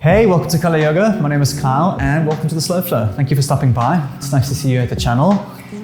Hey, welcome to Color Yoga. My name is Kyle and welcome to the Slow Flow. Thank you for stopping by. It's nice to see you at the channel.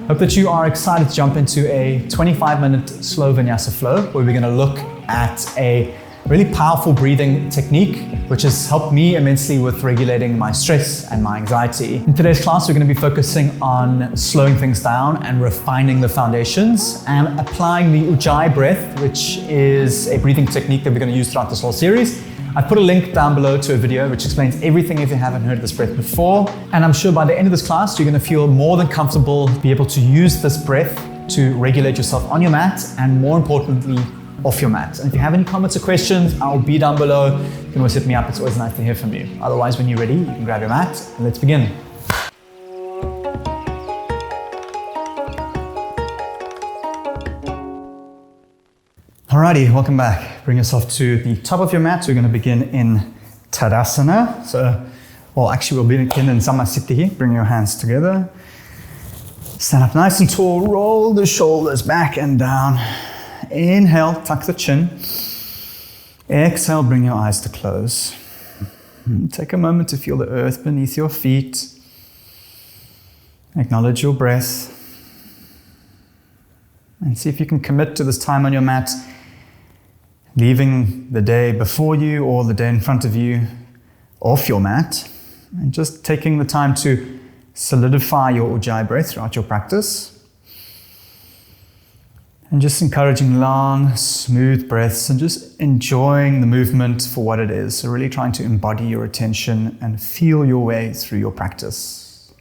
Hope that you are excited to jump into a 25-minute slow vinyasa flow where we're going to look at a really powerful breathing technique which has helped me immensely with regulating my stress and my anxiety. In today's class, we're going to be focusing on slowing things down and refining the foundations and applying the Ujjayi breath, which is a breathing technique that we're going to use throughout this whole series. I've put a link down below to a video which explains everything if you haven't heard this breath before. And I'm sure by the end of this class, you're going to feel more than comfortable, be able to use this breath to regulate yourself on your mat and more importantly, off your mat. And if you have any comments or questions, I'll be down below. You can always hit me up. It's always nice to hear from you. Otherwise, when you're ready, you can grab your mat and let's begin. Alrighty, welcome back. Bring yourself to the top of your mat. We're going to begin in Tadasana. We'll begin in Samasthiti. Bring your hands together. Stand up nice and tall. Roll the shoulders back and down. Inhale, tuck the chin. Exhale, bring your eyes to close. Take a moment to feel the earth beneath your feet. Acknowledge your breath. And see if you can commit to this time on your mat, leaving the day before you or the day in front of you off your mat, and just taking the time to solidify your Ujjayi breath throughout your practice. And just encouraging long, smooth breaths and just enjoying the movement for what it is. So really trying to embody your attention and feel your way through your practice.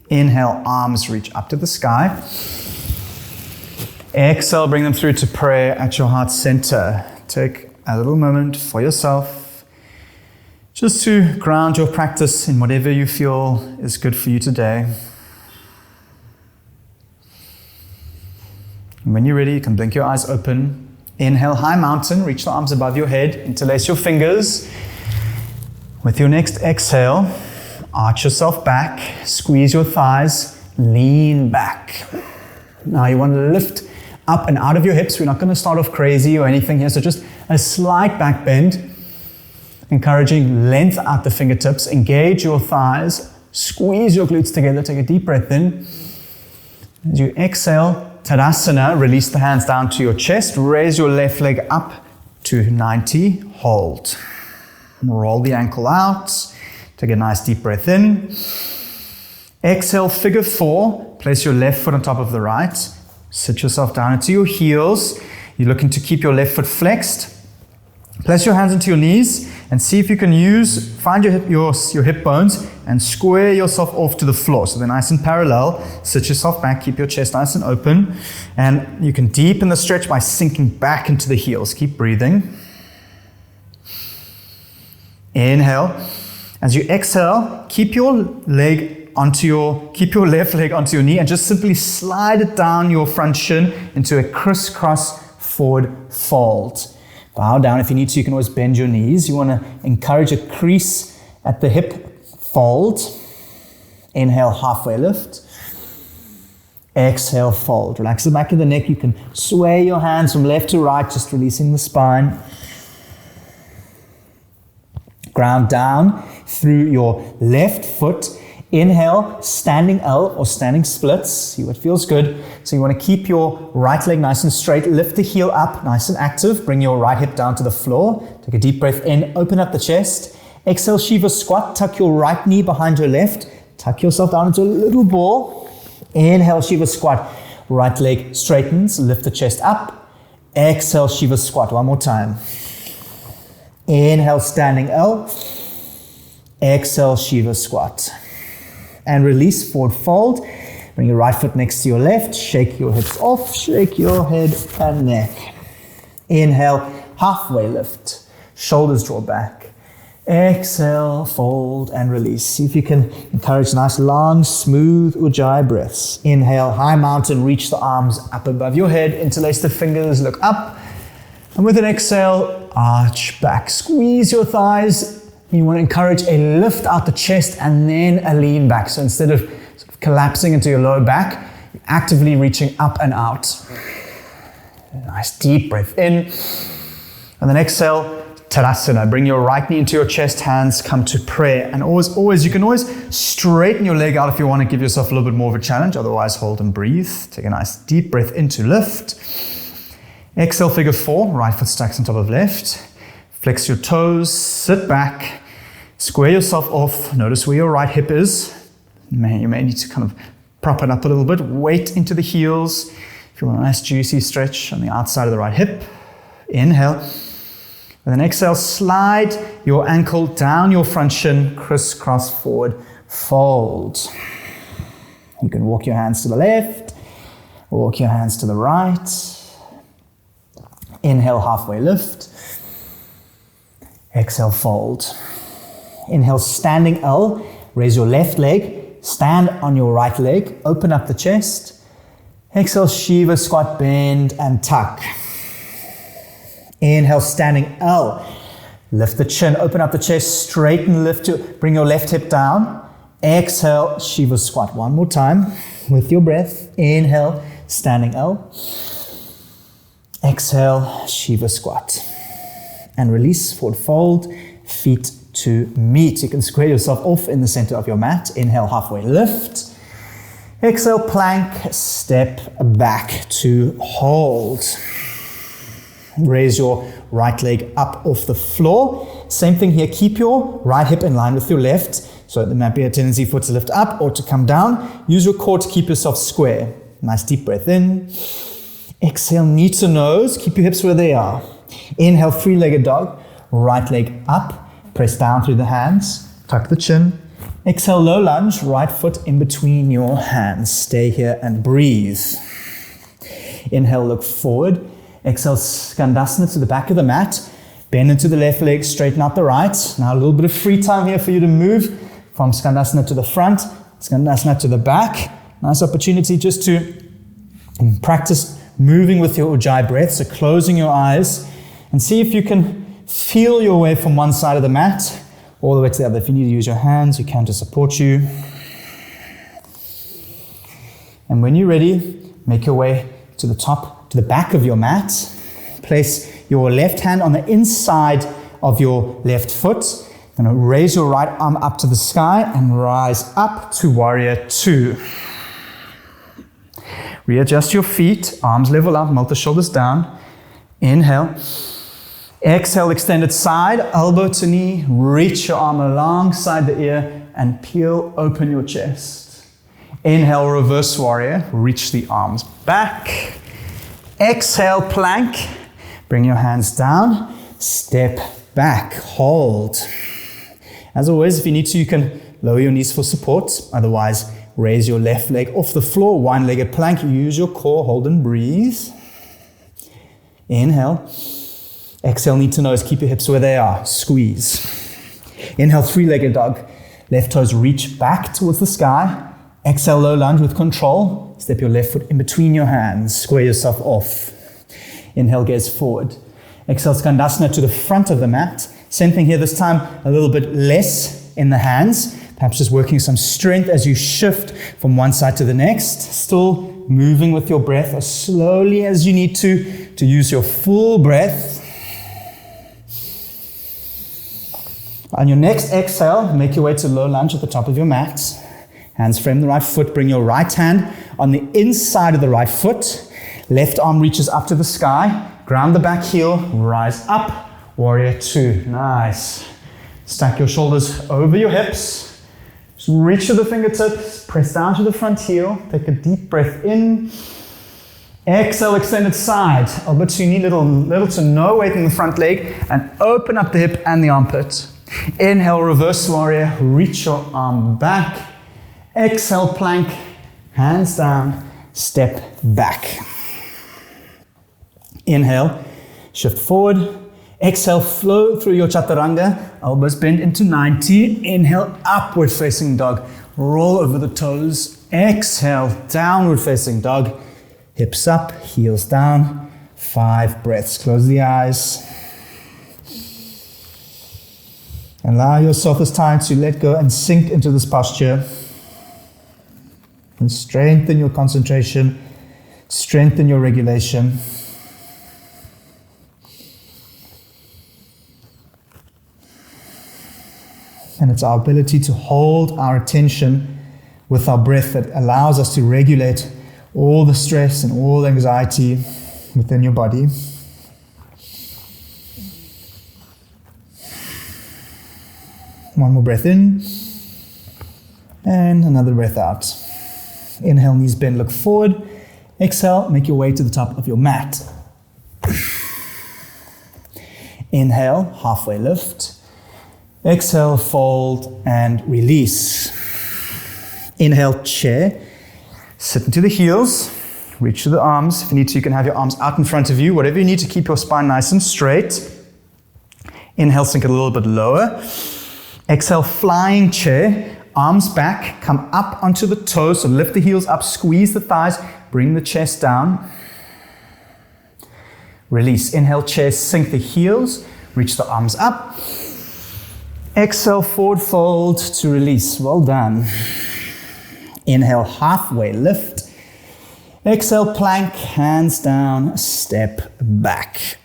Inhale, arms reach up to the sky. Exhale, bring them through to prayer at your heart center. Take a little moment for yourself just to ground your practice in whatever you feel is good for you today. And when you're ready, you can blink your eyes open. Inhale, high mountain, reach the arms above your head, interlace your fingers. With your next exhale, arch yourself back, squeeze your thighs, lean back. Now you want to lift up and out of your hips. We're not going to start off crazy or anything here, so just a slight back bend, encouraging length out the fingertips, engage your thighs, squeeze your glutes together, take a deep breath in. As you exhale, Tadasana, release the hands down to your chest, raise your left leg up to 90, hold. Roll the ankle out, take a nice deep breath in. Exhale, figure four, place your left foot on top of the right. Sit yourself down into your heels. You're looking to keep your left foot flexed. Place your hands into your knees and see if you can find your hip bones and square yourself off to the floor. So they're nice and parallel. Sit yourself back, keep your chest nice and open. And you can deepen the stretch by sinking back into the heels. Keep breathing. Inhale. As you exhale, keep your left leg onto your knee and just simply slide it down your front shin into a crisscross forward fold. Bow down. If you need to, you can always bend your knees. You want to encourage a crease at the hip fold. Inhale, halfway lift. Exhale, fold. Relax the back of the neck. You can sway your hands from left to right, just releasing the spine. Ground down through your left foot. Inhale, standing L or standing splits. See what feels good. So you want to keep your right leg nice and straight. Lift the heel up, nice and active. Bring your right hip down to the floor. Take a deep breath in. Open up the chest. Exhale, Shiva squat. Tuck your right knee behind your left. Tuck yourself down into a little ball. Inhale, Shiva squat. Right leg straightens. Lift the chest up. Exhale, Shiva squat. One more time. Inhale, standing L. Exhale, Shiva squat. And release, forward fold. Bring your right foot next to your left. Shake your hips off. Shake your head and neck. Inhale, halfway lift. Shoulders draw back. Exhale, fold and release. See if you can encourage nice, long, smooth Ujjayi breaths. Inhale, high mountain. Reach the arms up above your head. Interlace the fingers. Look up. And with an exhale, arch back. Squeeze your thighs. You want to encourage a lift out the chest and then a lean back. So instead of sort of collapsing into your lower back, you're actively reaching up and out. Nice deep breath in. And then exhale, Tadasana. Bring your right knee into your chest, hands come to prayer. And always, you can always straighten your leg out if you want to give yourself a little bit more of a challenge. Otherwise, hold and breathe. Take a nice deep breath in to lift. Exhale, figure 4. Right foot stacks on top of left. Flex your toes, sit back, square yourself off. Notice where your right hip is. You may need to kind of prop it up a little bit. Weight into the heels. If you want a nice juicy stretch on the outside of the right hip. Inhale. With an exhale, slide your ankle down your front shin, crisscross forward, fold. You can walk your hands to the left, walk your hands to the right. Inhale, halfway lift. Exhale, fold. Inhale, standing L. Raise your left leg. Stand on your right leg. Open up the chest. Exhale, Shiva squat, bend and tuck. Inhale, standing L. Lift the chin, open up the chest, straighten, bring your left hip down. Exhale, Shiva squat. One more time with your breath. Inhale, standing L. Exhale, Shiva squat. And release, forward fold, feet to meet. You can square yourself off in the center of your mat. Inhale, halfway lift. Exhale, plank, step back to hold. Raise your right leg up off the floor. Same thing here, keep your right hip in line with your left. So there might be a tendency for it to lift up or to come down. Use your core to keep yourself square. Nice deep breath in. Exhale, knee to nose. Keep your hips where they are. Inhale, three-legged dog. Right leg up. Press down through the hands. Tuck the chin. Exhale, low lunge. Right foot in between your hands. Stay here and breathe. Inhale, look forward. Exhale, Skandasana to the back of the mat. Bend into the left leg, straighten out the right. Now a little bit of free time here for you to move from Skandasana to the front, Skandasana to the back. Nice opportunity just to practice moving with your Ujjayi breath. So closing your eyes and see if you can feel your way from one side of the mat all the way to the other. If you need to use your hands, you can to support you. And when you're ready, make your way to the top, to the back of your mat. Place your left hand on the inside of your left foot. You're going to raise your right arm up to the sky and rise up to warrior 2. Readjust your feet, arms level up, melt the shoulders down. Inhale. Exhale, extended side, elbow to knee. Reach your arm alongside the ear and peel open your chest. Inhale, reverse warrior. Reach the arms back. Exhale, plank. Bring your hands down. Step back. Hold. As always, if you need to, you can lower your knees for support. Otherwise, raise your left leg off the floor. One-legged plank. Use your core. Hold and breathe. Inhale. Exhale, knee to nose. Keep your hips where they are. Squeeze. Inhale, three-legged dog. Left toes reach back towards the sky. Exhale, low lunge with control. Step your left foot in between your hands. Square yourself off. Inhale, gaze forward. Exhale, Skandasana to the front of the mat. Same thing here, this time a little bit less in the hands. Perhaps just working some strength as you shift from one side to the next. Still moving with your breath as slowly as you need to use your full breath. On your next exhale, make your way to low lunge at the top of your mat. Hands frame the right foot. Bring your right hand on the inside of the right foot. Left arm reaches up to the sky. Ground the back heel. Rise up. Warrior 2. Nice. Stack your shoulders over your hips. Just reach to the fingertips. Press down to the front heel. Take a deep breath in. Exhale, extended side. Elbow to knee, little to no weight in the front leg. And open up the hip and the armpit. Inhale, reverse warrior. Reach your arm back. Exhale, plank. Hands down. Step back. Inhale, shift forward. Exhale, flow through your chaturanga. Elbows bend into 90. Inhale, upward facing dog. Roll over the toes. Exhale, downward facing dog. Hips up, heels down. 5 breaths. Close the eyes. Allow yourself this time to let go and sink into this posture. And strengthen your concentration. Strengthen your regulation. And it's our ability to hold our attention with our breath that allows us to regulate all the stress and all the anxiety within your body. One more breath in. And another breath out. Inhale, knees bend, look forward. Exhale, make your way to the top of your mat. Inhale, halfway lift. Exhale, fold and release. Inhale, chair. Sit into the heels. Reach to the arms. If you need to, you can have your arms out in front of you. Whatever you need to keep your spine nice and straight. Inhale, sink it a little bit lower. Exhale, flying chair. Arms back, come up onto the toes, so lift the heels up, squeeze the thighs, bring the chest down. Release. Inhale, chair, sink the heels, reach the arms up. Exhale, forward fold to release. Well done. Inhale, halfway lift. Exhale, plank, hands down, step back.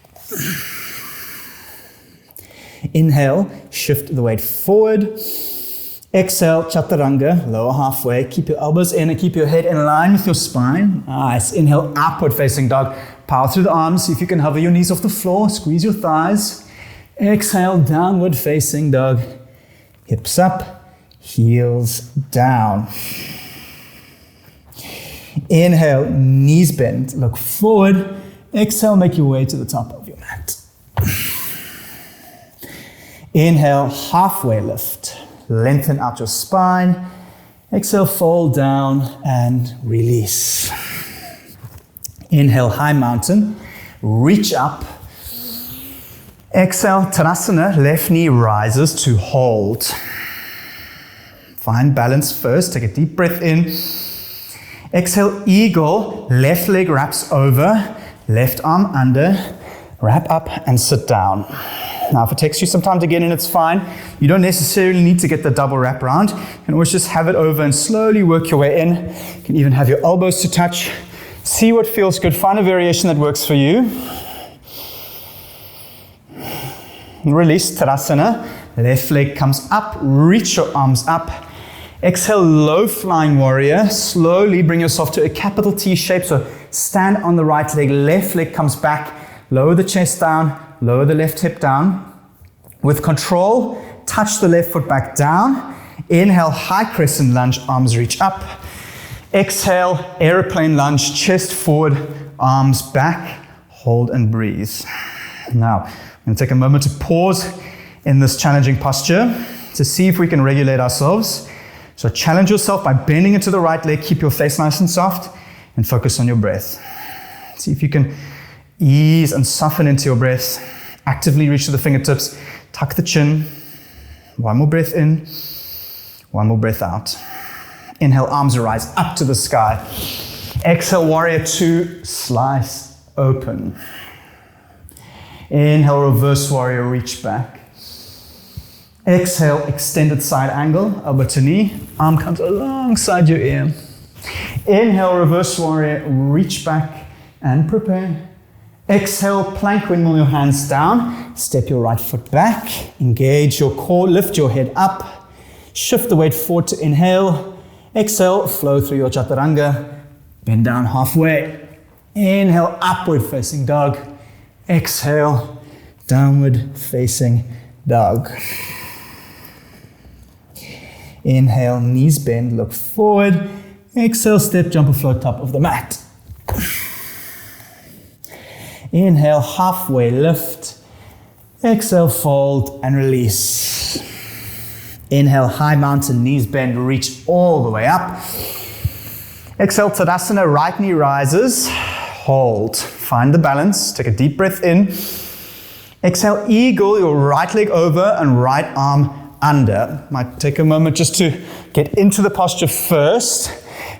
Inhale, shift the weight forward. Exhale, chaturanga, lower halfway. Keep your elbows in and keep your head in line with your spine. Nice. Inhale, upward facing dog. Power through the arms. See if you can hover your knees off the floor. Squeeze your thighs. Exhale, downward facing dog. Hips up, heels down. Inhale, knees bend. Look forward. Exhale, make your way to the top of your mat. Inhale, halfway lift. Lengthen out your spine. Exhale, fold down and release. Inhale, high mountain. Reach up. Exhale, Tadasana. Left knee rises to hold. Find balance first. Take a deep breath in. Exhale, eagle. Left leg wraps over. Left arm under. Wrap up and sit down. Now, if it takes you some time to get in, it's fine. You don't necessarily need to get the double wrap round. You can always just have it over and slowly work your way in. You can even have your elbows to touch. See what feels good. Find a variation that works for you. Release, Tadasana. Left leg comes up. Reach your arms up. Exhale, low flying warrior. Slowly bring yourself to a capital T shape. So stand on the right leg. Left leg comes back. Lower the chest down. Lower the left hip down. With control, touch the left foot back down. Inhale, high crescent lunge, arms reach up. Exhale, airplane lunge, chest forward, arms back. Hold and breathe. Now, I'm going to take a moment to pause in this challenging posture to see if we can regulate ourselves. So challenge yourself by bending into the right leg. Keep your face nice and soft and focus on your breath. See if you can ease and soften into your breath. Actively reach to the fingertips. Tuck the chin. One more breath in. One more breath out. Inhale, arms rise up to the sky. Exhale, warrior two, slice open. Inhale, reverse warrior, reach back. Exhale, extended side angle, elbow to knee. Arm comes alongside your ear. Inhale, reverse warrior, reach back and prepare. Exhale, plank, windmill your hands down. Step your right foot back. Engage your core, lift your head up. Shift the weight forward to inhale. Exhale, flow through your chaturanga. Bend down halfway. Inhale, upward facing dog. Exhale, downward facing dog. Inhale, knees bend, look forward. Exhale, step, jump or float top of the mat. Inhale, halfway lift. Exhale, fold and release. Inhale, high mountain, knees bend, reach all the way up. Exhale, Tadasana, right knee rises. Hold. Find the balance. Take a deep breath in. Exhale, eagle, your right leg over and right arm under. Might take a moment just to get into the posture first.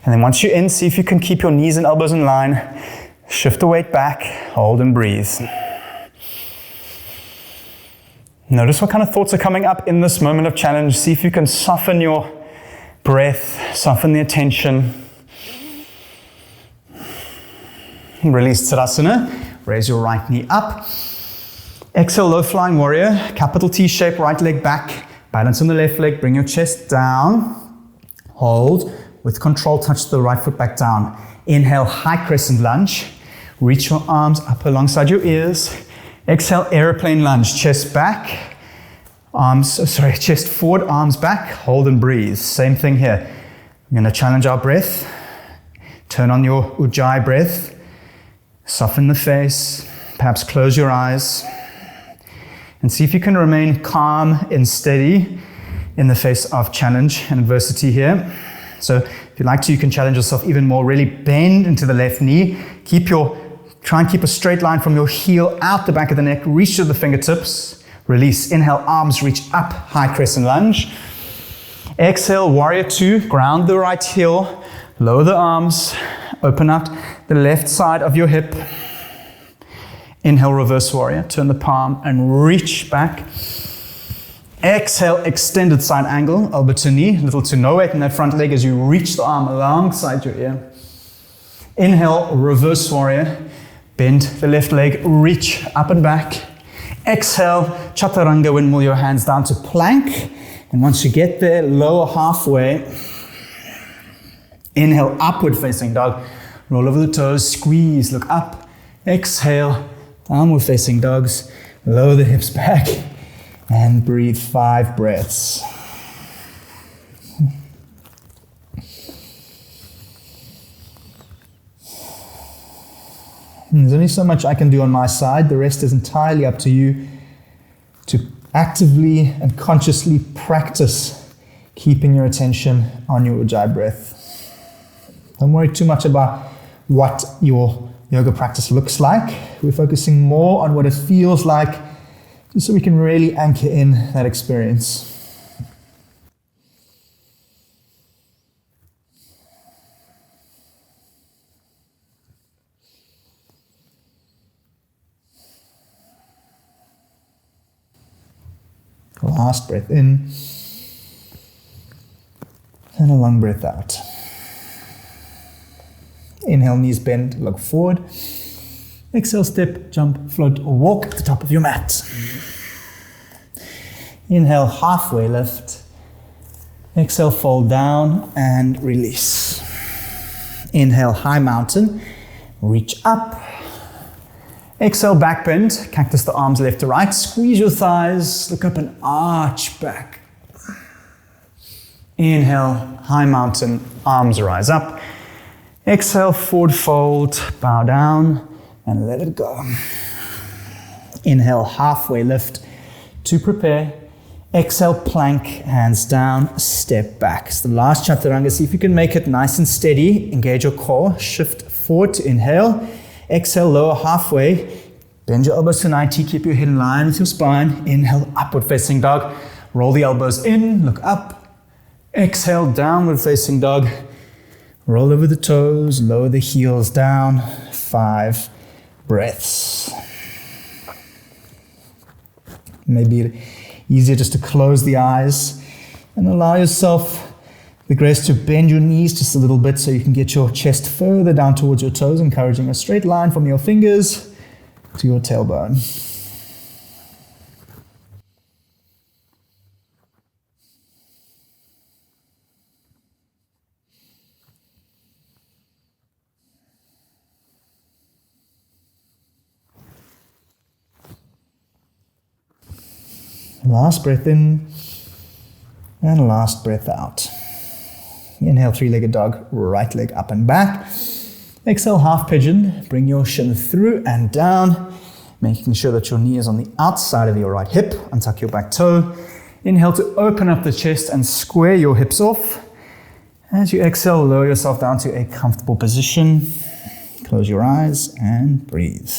And then once you're in, see if you can keep your knees and elbows in line. Shift the weight back, hold and breathe. Notice what kind of thoughts are coming up in this moment of challenge. See if you can soften your breath, soften the attention. Release Tadasana. Raise your right knee up. Exhale, low flying warrior. Capital T shape, right leg back. Balance on the left leg, bring your chest down. Hold. With control, touch the right foot back down. Inhale, high crescent lunge. Reach your arms up alongside your ears. Exhale, airplane lunge, chest back. Chest forward, arms back. Hold and breathe. Same thing here. We're going to challenge our breath. Turn on your ujjayi breath. Soften the face. Perhaps close your eyes. And see if you can remain calm and steady in the face of challenge and adversity here. So if you'd like to, you can challenge yourself even more. Really bend into the left knee. Try and keep a straight line from your heel out the back of the neck. Reach to the fingertips. Release. Inhale, arms reach up. High crescent lunge. Exhale, warrior two. Ground the right heel. Lower the arms. Open out the left side of your hip. Inhale, reverse warrior. Turn the palm and reach back. Exhale, extended side angle, elbow to knee, little to no weight in that front leg as you reach the arm alongside your ear. Inhale, reverse warrior. Bend the left leg, reach up and back. Exhale, chaturanga, windmill your hands down to plank. And once you get there, lower halfway. Inhale, upward facing dog. Roll over the toes, squeeze, look up. Exhale, downward facing dogs. Lower the hips back. And breathe 5 breaths. There's only so much I can do on my side. The rest is entirely up to you to actively and consciously practice keeping your attention on your ujjayi breath. Don't worry too much about what your yoga practice looks like. We're focusing more on what it feels like, just so we can really anchor in that experience. Last breath in, and a long breath out. Inhale, knees bend, look forward. Exhale, step, jump, float, or walk at the top of your mat. Inhale, halfway lift. Exhale, fold down and release. Inhale, high mountain. Reach up. Exhale, back bend. Cactus the arms left to right. Squeeze your thighs. Look up and arch back. Inhale, high mountain. Arms rise up. Exhale, forward fold. Bow down. And let it go. Inhale, halfway lift to prepare. Exhale, plank, hands down, step back. So the last chaturanga, see if you can make it nice and steady. Engage your core, shift forward to inhale. Exhale, lower halfway. Bend your elbows to 90, keep your head in line with your spine. Inhale, upward facing dog. Roll the elbows in, look up. Exhale, downward facing dog. Roll over the toes, lower the heels down. 5 breaths. Maybe easier just to close the eyes and allow yourself the grace to bend your knees just a little bit so you can get your chest further down towards your toes, encouraging a straight line from your fingers to your tailbone. Last breath in and last breath out. Inhale, 3-legged dog, right leg up and back. Exhale, half pigeon. Bring your shin through and down, making sure that your knee is on the outside of your right hip. Untuck your back toe. Inhale to open up the chest and square your hips off. As you exhale, lower yourself down to a comfortable position. Close your eyes and breathe.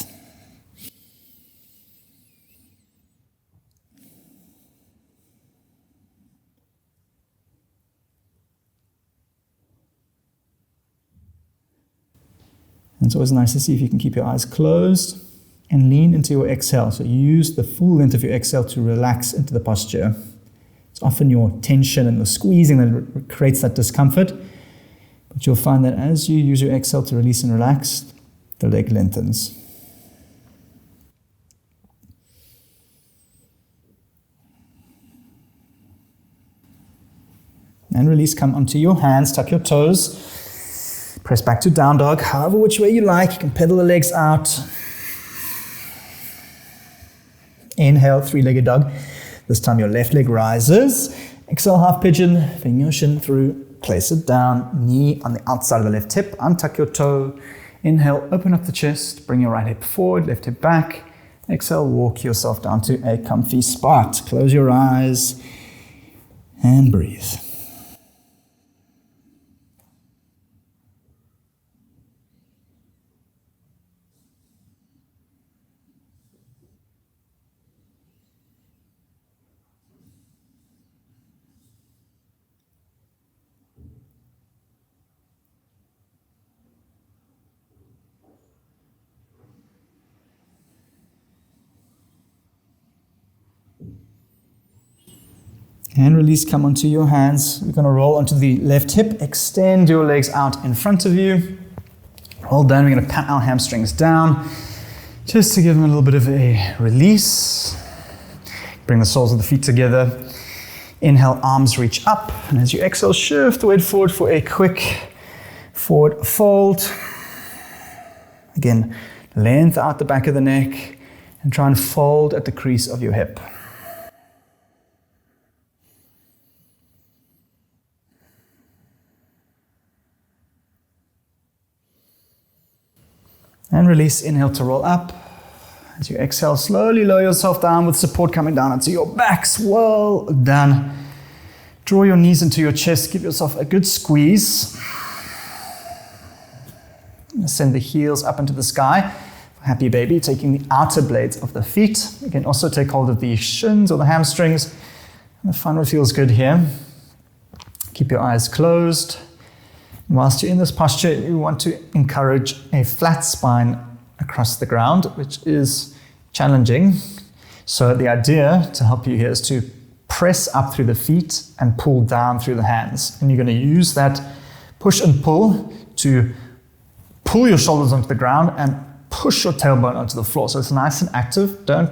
And it's always nice to see if you can keep your eyes closed and lean into your exhale. So use the full length of your exhale to relax into the posture. It's often your tension and the squeezing that creates that discomfort. But you'll find that as you use your exhale to release and relax, the leg lengthens. And release, come onto your hands, tuck your toes. Press back to down dog, however which way you like. You can pedal the legs out. Inhale, three-legged dog. This time your left leg rises. Exhale, half pigeon. Bring your shin through. Place it down. Knee on the outside of the left hip. Untuck your toe. Inhale, open up the chest. Bring your right hip forward, left hip back. Exhale, walk yourself down to a comfy spot. Close your eyes and breathe. And release, come onto your hands. We're going to roll onto the left hip. Extend your legs out in front of you. Roll down. We're going to pat our hamstrings down just to give them a little bit of a release. Bring the soles of the feet together. Inhale, arms reach up. And as you exhale, shift the weight forward for a quick forward fold. Again, length out the back of the neck and try and fold at the crease of your hip. And release, inhale to roll up. As you exhale, slowly lower yourself down with support coming down onto your backs. Well done. Draw your knees into your chest. Give yourself a good squeeze. Send the heels up into the sky. Happy baby, taking the outer blades of the feet. You can also take hold of the shins or the hamstrings. And the funnel feels good here. Keep your eyes closed. Whilst you're in this posture, you want to encourage a flat spine across the ground, which is challenging. So the idea to help you here is to press up through the feet and pull down through the hands. And you're going to use that push and pull to pull your shoulders onto the ground and push your tailbone onto the floor. So it's nice and active. Don't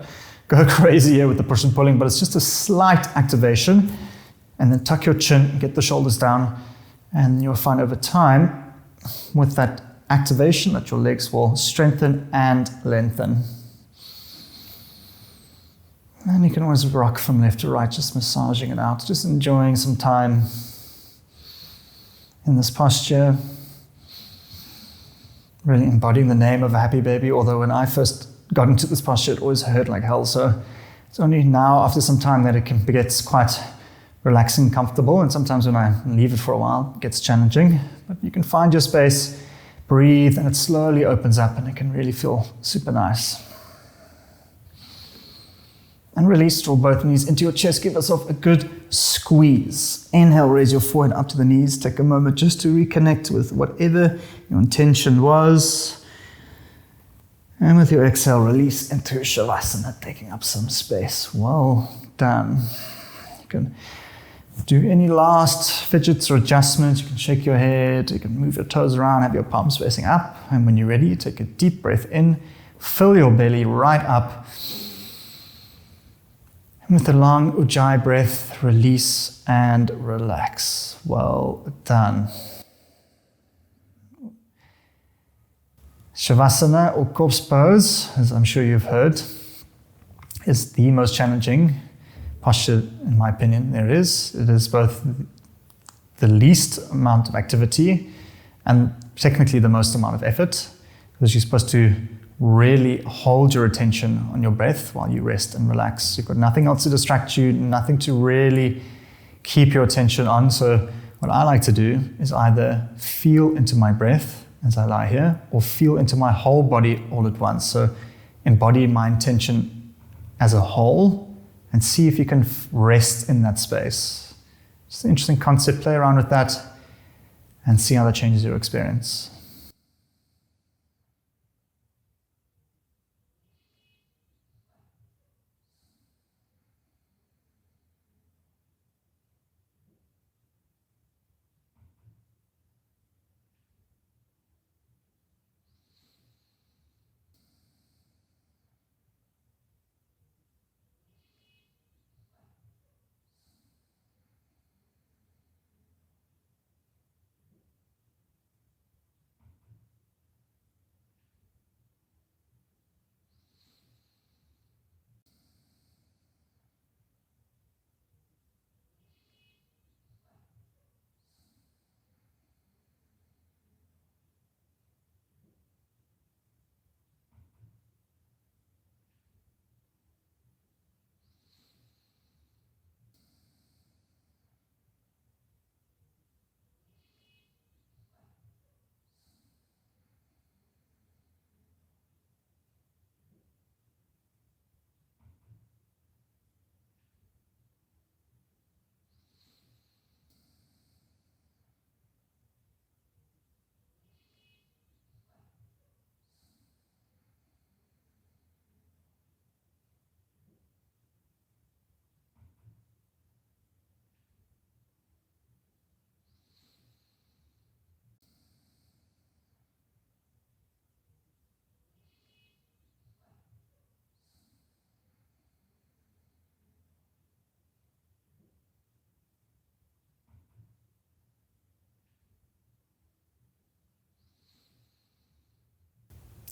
go crazy here with the push and pulling, but it's just a slight activation. And then tuck your chin, get the shoulders down. And you'll find over time, with that activation, that your legs will strengthen and lengthen. And you can always rock from left to right, just massaging it out, just enjoying some time in this posture. Really embodying the name of a happy baby, although when I first got into this posture, it always hurt like hell. So it's only now, after some time, that it gets quite relaxing, comfortable, and sometimes when I leave it for a while, it gets challenging. But you can find your space, breathe, and it slowly opens up, and it can really feel super nice. And release, draw both knees into your chest, give yourself a good squeeze. Inhale, raise your forehead up to the knees, take a moment just to reconnect with whatever your intention was. And with your exhale, release into Shavasana, taking up some space. Well done. You can do any last fidgets or adjustments. You can shake your head, you can move your toes around, have your palms facing up. And when you're ready, take a deep breath in, fill your belly right up. And with a long Ujjayi breath, release and relax. Well done. Shavasana, or corpse pose, as I'm sure you've heard, is the most challenging posture, in my opinion, there is. It is both the least amount of activity and technically the most amount of effort, because you're supposed to really hold your attention on your breath while you rest and relax. You've got nothing else to distract you, nothing to really keep your attention on. So what I like to do is either feel into my breath as I lie here, or feel into my whole body all at once. So embody my intention as a whole and see if you can rest in that space. It's an interesting concept. Play around with that and see how that changes your experience.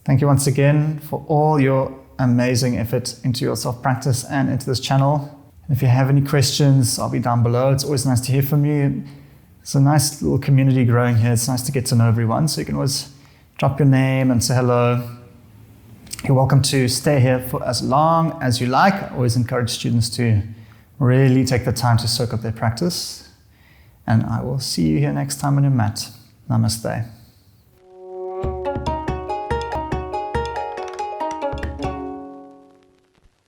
Thank you once again for all your amazing effort into your self-practice and into this channel. If you have any questions, I'll be down below. It's always nice to hear from you. It's a nice little community growing here. It's nice to get to know everyone. So you can always drop your name and say hello. You're welcome to stay here for as long as you like. I always encourage students to really take the time to soak up their practice. And I will see you here next time on your mat. Namaste.